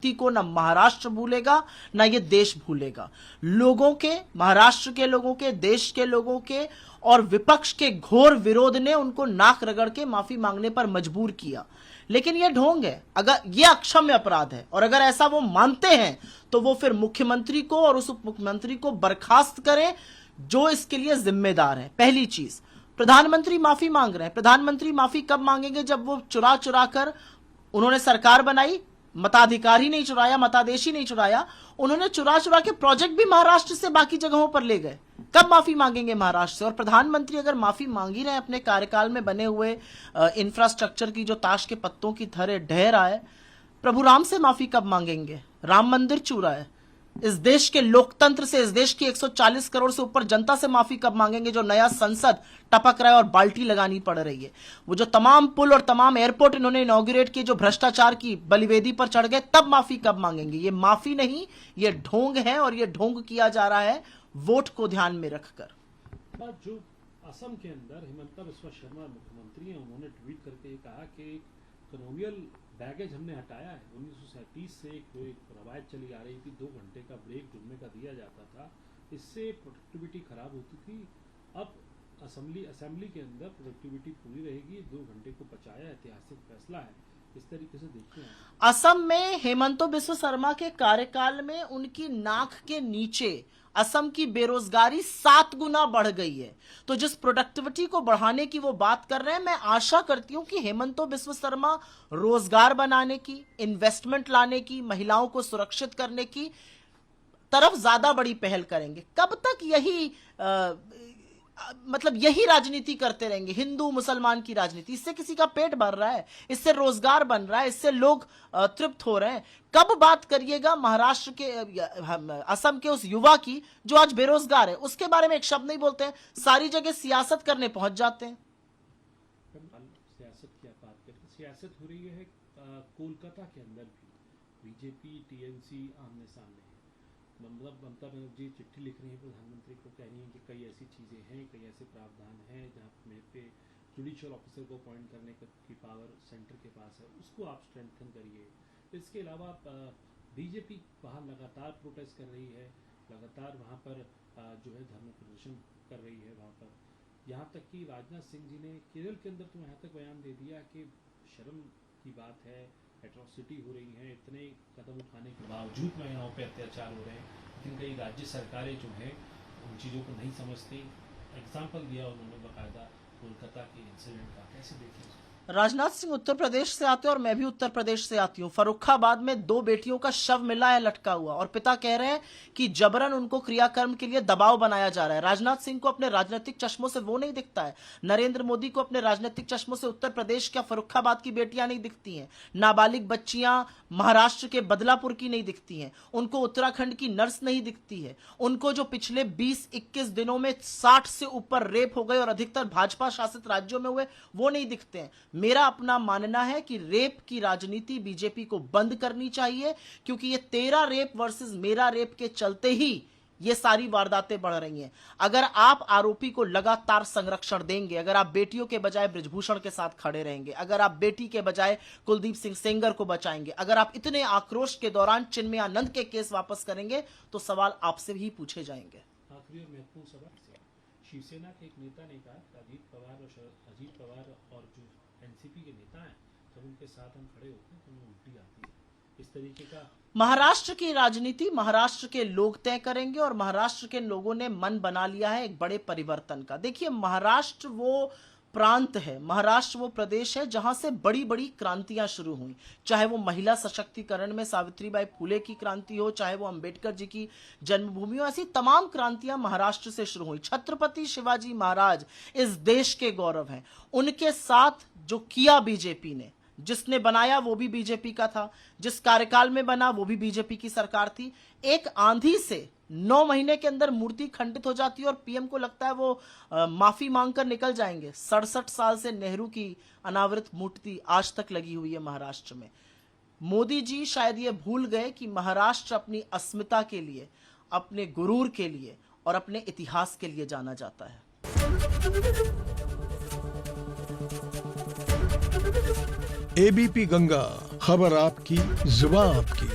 को ना महाराष्ट्र भूलेगा ना ये देश भूलेगा। लोगों के, महाराष्ट्र के लोगों के, देश के लोगों के और विपक्ष के घोर विरोध ने उनको नाक रगड़ के माफी मांगने पर मजबूर किया। लेकिन ये ढोंग है, अगर ये अक्षम्य अपराध है और अगर ऐसा वो मानते हैं तो वो फिर मुख्यमंत्री को और उस उप मुख्यमंत्री को बर्खास्त करें जो इसके लिए जिम्मेदार है। पहली चीज, प्रधानमंत्री माफी मांग रहे हैं। प्रधानमंत्री माफी कब मांगेंगे? जब वो चुरा चुरा कर, उन्होंने सरकार बनाई, मताधिकार ही नहीं चुराया, मतादेश ही नहीं चुराया, उन्होंने चुरा चुरा के प्रोजेक्ट भी महाराष्ट्र से बाकी जगहों पर ले गए। कब माफी मांगेंगे महाराष्ट्र से? और प्रधानमंत्री अगर माफी मांगी रहे अपने कार्यकाल में बने हुए इंफ्रास्ट्रक्चर की जो ताश के पत्तों की तरह ढह रहा है, प्रभु राम से माफी कब मांगेंगे? राम मंदिर चूरा है। इस देश के लोकतंत्र से, इस देश की 140 करोड़ से ऊपर जनता से माफी कब मांगेंगे जो नया संसद टपक रहा है और बाल्टी लगानी पड़ रही है? वो जो तमाम पुल और तमाम एयरपोर्ट इन्होंने इनॉग्रेट किए, जो भ्रष्टाचार की बलिवेदी पर चढ़ गए, तब माफी कब मांगेंगे? ये माफी नहीं, ये ढोंग है और ये ढोंग किया जा रहा है वोट को ध्यान में रखकर। जो असम के अंदर हिमंता बिस्वा शर्मा मुख्यमंत्री हैं, उन्होंने ट्वीट करके कहा कि कॉलोनियल बैगेज हमने हटाया है। 1937 से कोई रवायत चली आ रही थी, 2 घंटे का ब्रेक जुम्मे का दिया जाता था, इससे प्रोडक्टिविटी खराब होती थी। अब असेंबली के अंदर प्रोडक्टिविटी पूरी रहेगी, 2 घंटे को बचाया, ऐतिहासिक फैसला है। इस तरीके से देखते हैं असम में हेमंतो बिस्वा शर्मा के कार्यकाल में उनकी नाक के नीचे असम की बेरोजगारी 7 गुना बढ़ गई है। तो जिस प्रोडक्टिविटी को बढ़ाने की वो बात कर रहे हैं, मैं आशा करती हूं कि हेमंतो बिस्वा शर्मा रोजगार बनाने की, इन्वेस्टमेंट लाने की, महिलाओं को सुरक्षित करने की तरफ ज्यादा बड़ी पहल करेंगे। कब तक यही यही राजनीति करते रहेंगे, हिंदू मुसलमान की राजनीति? इससे किसी का पेट भर रहा है, इससे रोजगार बन रहा है, इससे लोग तृप्त हो रहे हैं। कब बात करिएगा महाराष्ट्र के, असम के उस युवा की जो आज बेरोजगार है? उसके बारे में एक शब्द नहीं बोलते हैं, सारी जगह सियासत करने पहुंच जाते हैं। सियासत की बात करें, सियासत हो रही है कोलकाता के अंदर भी, बीजेपी टीएमसी आमने सामने है। मतलब ममता बनर्जी चिट्ठी लिख रही है प्रधानमंत्री को, कह रही है कि कई ऐसी चीज़ें हैं, कई ऐसे प्रावधान हैं जहाँ मेरे पे जुडिशियल ऑफिसर को अपॉइंट करने की पावर सेंटर के पास है, उसको आप स्ट्रेंथन करिए। इसके अलावा बीजेपी वहाँ लगातार प्रोटेस्ट कर रही है, लगातार वहाँ पर जो है धर्म प्रदर्शन कर रही है वहाँ पर। यहाँ तक कि राजनाथ सिंह जी ने केरल के अंदर तो यहाँ तक बयान दे दिया कि शर्म की बात है, एट्रॉसिटी हो रही है, इतने कदम उठाने के बावजूद महिलाओं पे अत्याचार हो रहे हैं। लेकिन कई राज्य सरकारें जो हैं उन चीज़ों को नहीं समझती। एग्जाम्पल दिया उन्होंने बाकायदा कोलकाता के इंसिडेंट का, कैसे देखिए? राजनाथ सिंह उत्तर प्रदेश से आते हैं और मैं भी उत्तर प्रदेश से आती हूँ। फर्रुखाबाद में 2 बेटियों का शव मिला है लटका हुआ और पिता कह रहे हैं कि जबरन उनको क्रियाकर्म के लिए दबाव बनाया जा रहा है। राजनाथ सिंह को अपने राजनीतिक चश्मों से वो नहीं दिखता है, नरेंद्र मोदी को अपने राजनीतिक चश्मों से उत्तर प्रदेश का फर्रुखाबाद की बेटियां नहीं दिखती हैं, नाबालिग बच्चियां महाराष्ट्र के बदलापुर की नहीं दिखती हैं, उनको उत्तराखंड की नर्स नहीं दिखती है, उनको जो पिछले 20-21 दिनों में 60 से ऊपर रेप हो गए और अधिकतर भाजपा शासित राज्यों में हुए, वो नहीं दिखते हैं। मेरा अपना मानना है कि रेप की राजनीति बीजेपी को बंद करनी चाहिए, क्योंकि ये तेरा रेप वर्सेस मेरा रेप के चलते ही ये सारी वारदातें बढ़ रही हैं। अगर आप आरोपी को लगातार संरक्षण देंगे, अगर आप बेटियों के बजाय बृजभूषण के साथ खड़े रहेंगे, अगर आप बेटी के बजाय कुलदीप सिंह सेंगर को बचाएंगे, अगर आप इतने आक्रोश के दौरान चिन्मयानंद के केस वापस करेंगे, तो सवाल आपसे ही पूछे जाएंगे। आखिरी और महत्वपूर्ण सवाल, शिवसेना के एक नेता ने कहा अजीत पवार और जो एनसीपी के नेता हैं, जब उनके साथ हम खड़े होते हैं तो हमें उल्टी आती है। इस तरीके का महाराष्ट्र की राजनीति महाराष्ट्र के लोग तय करेंगे और महाराष्ट्र के लोगों ने मन बना लिया है एक बड़े परिवर्तन का। देखिए, महाराष्ट्र वो प्रांत है, महाराष्ट्र वो प्रदेश है जहां से बड़ी बड़ी क्रांतियां शुरू हुई, चाहे वो महिला सशक्तिकरण में सावित्रीबाई फुले की क्रांति हो, चाहे वो अंबेडकर जी की जन्मभूमि हो, ऐसी तमाम क्रांतियां महाराष्ट्र से शुरू हुई। छत्रपति शिवाजी महाराज इस देश के गौरव हैं। उनके साथ जो किया बीजेपी ने, जिसने बनाया वो भी बीजेपी का था, जिस कार्यकाल में बना वो भी बीजेपी की सरकार थी। एक आंधी से 9 महीने के अंदर मूर्ति खंडित हो जाती है और पीएम को लगता है वो माफी मांगकर निकल जाएंगे। 67 साल से नेहरू की अनावृत मूर्ति आज तक लगी हुई है महाराष्ट्र में। मोदी जी शायद ये भूल गए कि महाराष्ट्र अपनी अस्मिता के लिए, अपने गुरूर के लिए और अपने इतिहास के लिए जाना जाता है। एबीपी गंगा, खबर आपकी, जुबान आपकी।